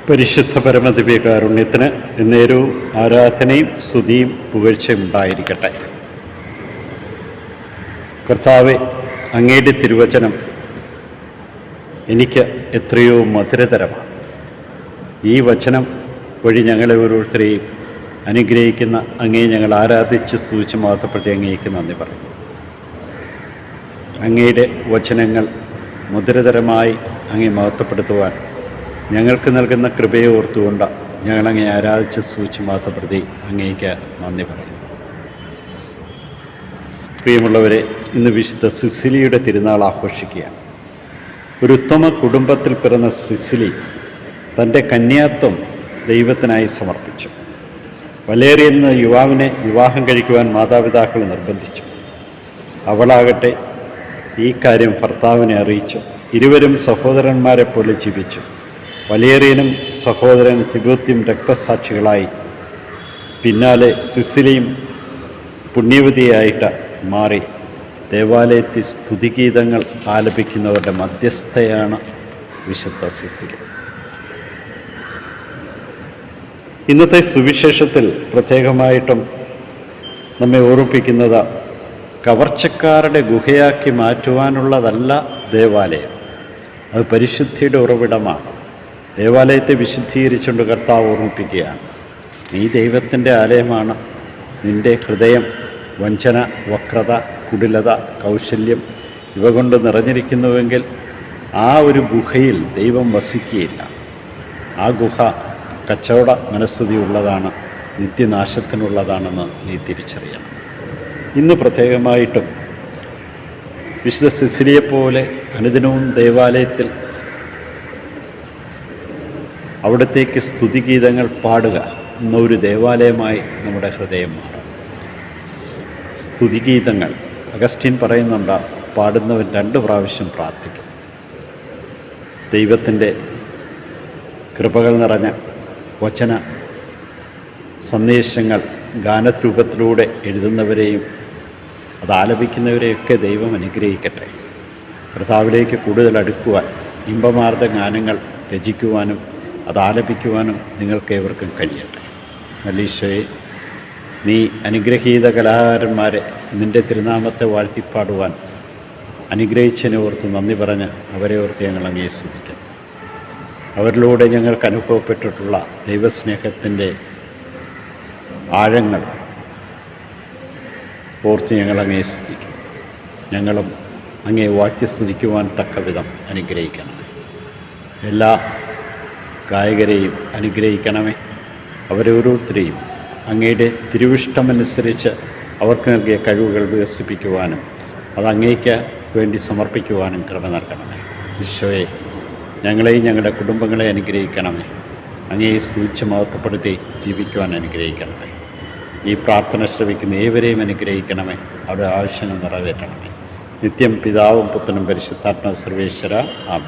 പരിശുദ്ധ പരമദിവ്യകാരുണ്യത്തിന് എന്നേരവും ആരാധനയും സ്തുതിയും പുകഴ്ചയും ഉണ്ടായിരിക്കട്ടെ. കർത്താവെ, അങ്ങയുടെ തിരുവചനം എനിക്ക് എത്രയോ മധുരതരമാണ്. ഈ വചനം വഴി ഞങ്ങളെ ഓരോരുത്തരെയും അനുഗ്രഹിക്കുന്ന അങ്ങേ ഞങ്ങൾ ആരാധിച്ച് സ്തുതിച്ച് മഹത്വപ്പെടുത്തി അങ്ങേക്ക് നന്ദി പറയുന്നു. അങ്ങയുടെ വചനങ്ങൾ മധുരതരമായി അങ്ങേ മഹത്വപ്പെടുത്തുവാൻ ഞങ്ങൾക്ക് നൽകുന്ന കൃപയെ ഓർത്തുകൊണ്ട് ഞങ്ങളങ്ങേ ആരാധിച്ച് സ്തുതിച്ച് മഹത്വപ്പെടുത്തി അങ്ങേക്ക് നന്ദി പറയുന്നു. പ്രിയമുള്ളവരെ, ഇന്ന് വിശുദ്ധ സിസിലിയുടെ തിരുനാൾ ആഘോഷിക്കുകയാണ്. ഒരു ഉത്തമ കുടുംബത്തിൽ പിറന്ന സിസിലി തൻ്റെ കന്യാത്വം ദൈവത്തിനായി സമർപ്പിച്ചു. വലേറിയ എന്ന യുവാവിനെ വിവാഹം കഴിക്കുവാൻ മാതാപിതാക്കൾ നിർബന്ധിച്ചു. അവളാകട്ടെ ഈ കാര്യം ഭർത്താവിനെ അറിയിച്ചു. ഇരുവരും സഹോദരന്മാരെ പോലെ ജീവിച്ചു. വലേറിയനും സഹോദരൻ തിബോത്തിയും രക്തസാക്ഷികളായി. പിന്നാലെ സിസിലിയും പുണ്യവതിയായിട്ട് മാറി. ദേവാലയത്തിൽ സ്തുതിഗീതങ്ങൾ ആലപിക്കുന്നവരുടെ മധ്യസ്ഥയാണ് വിശുദ്ധ സിസിലി. ഇന്നത്തെ സുവിശേഷത്തിൽ പ്രത്യേകമായിട്ടും നമ്മെ ഓർമ്മിപ്പിക്കുന്നത് കവർച്ചക്കാരുടെ ഗുഹയാക്കി മാറ്റുവാനുള്ളതല്ല ദേവാലയം. അത് പരിശുദ്ധിയുടെ ഉറവിടമാണ്. ദേവാലയത്തെ വിശുദ്ധീകരിച്ചുകൊണ്ട് കർത്താവ് ഓർമ്മിപ്പിക്കുകയാണ്, നീ ദൈവത്തിൻ്റെ ആലയമാണ്. നിൻ്റെ ഹൃദയം വഞ്ചന, വക്രത, കുടിലത, കൗശല്യം ഇവ കൊണ്ട് നിറഞ്ഞിരിക്കുന്നുവെങ്കിൽ ആ ഒരു ഗുഹയിൽ ദൈവം വസിക്കുകയില്ല. ആ ഗുഹ കച്ചവട മനസ്ഥിതിയുള്ളതാണ്, നിത്യനാശത്തിനുള്ളതാണെന്ന് നീ തിരിച്ചറിയണം. ഇന്ന് പ്രത്യേകമായിട്ടും വിശുദ്ധ സിസിലിയെപ്പോലെ അനുദിനവും ദേവാലയത്തിൽ അവിടത്തേക്ക് സ്തുതിഗീതങ്ങൾ പാടുക എന്നൊരു ദേവാലയമായി നമ്മുടെ ഹൃദയം മാറും. സ്തുതിഗീതങ്ങൾ അഗസ്റ്റിൻ പറയുന്നുണ്ട്, പാടുന്നവൻ 2 പ്രാവശ്യം പ്രാർത്ഥിക്കും. ദൈവത്തിൻ്റെ കൃപകൾ നിറഞ്ഞ വചന സന്ദേശങ്ങൾ ഗാനരൂപത്തിലൂടെ എഴുതുന്നവരെയും അത് ആലപിക്കുന്നവരെയൊക്കെ ദൈവം അനുഗ്രഹിക്കട്ടെ. കർത്താവിലേക്ക് കൂടുതൽ അടുക്കുവാൻ, ഇമ്പമാർന്ന ഗാനങ്ങൾ രചിക്കുവാനും അത് ആലപിക്കുവാനും നിങ്ങൾക്ക് ഏവർക്കും കഴിയട്ടെ. മലീശോയെ, നീ അനുഗ്രഹീത കലാകാരന്മാരെ നിൻ്റെ തിരുനാമത്തെ വാഴ്ത്തിപ്പാടുവാൻ അനുഗ്രഹിച്ചതിനെ ഓർത്ത് നന്ദി പറഞ്ഞ് അവരെ ഓർത്ത് ഞങ്ങൾ അങ്ങേ സ്തുതിക്കുന്നു. അവരിലൂടെ ഞങ്ങൾക്ക് അനുഭവപ്പെട്ടിട്ടുള്ള ദൈവസ്നേഹത്തിൻ്റെ ആഴങ്ങൾ ഓർത്ത് ഞങ്ങൾ അങ്ങേ സ്തുതിക്കും. ഞങ്ങളും അങ്ങേ വാഴ്ത്തി സ്തുതിക്കുവാൻ തക്കവിധം അനുഗ്രഹിക്കണം. എല്ലാ ഗായകരെയും അനുഗ്രഹിക്കണമേ. അവരോരോരുത്തരെയും അങ്ങയുടെ തിരുവിഷ്ടമനുസരിച്ച് അവർക്ക് നൽകിയ കഴിവുകൾ വികസിപ്പിക്കുവാനും അത് അങ്ങേക്ക് വേണ്ടി സമർപ്പിക്കുവാനും കൃപ നൽകണമേ. ഈശോയെ, ഞങ്ങളെയും ഞങ്ങളുടെ കുടുംബങ്ങളെ അനുഗ്രഹിക്കണമേ. അങ്ങയെ സ്തുതിച്ച് മഹത്വപ്പെടുത്തി ജീവിക്കുവാൻ അനുഗ്രഹിക്കണമേ. ഈ പ്രാർത്ഥന ശ്രവിക്കുന്ന ഏവരെയും അനുഗ്രഹിക്കണമേ. അവരുടെ ആവശ്യങ്ങൾ നിറവേറ്റണമേ. നിത്യം പിതാവും പുത്രനും പരിശുദ്ധാത്മാ സർവേശ്വര ആമേൻ.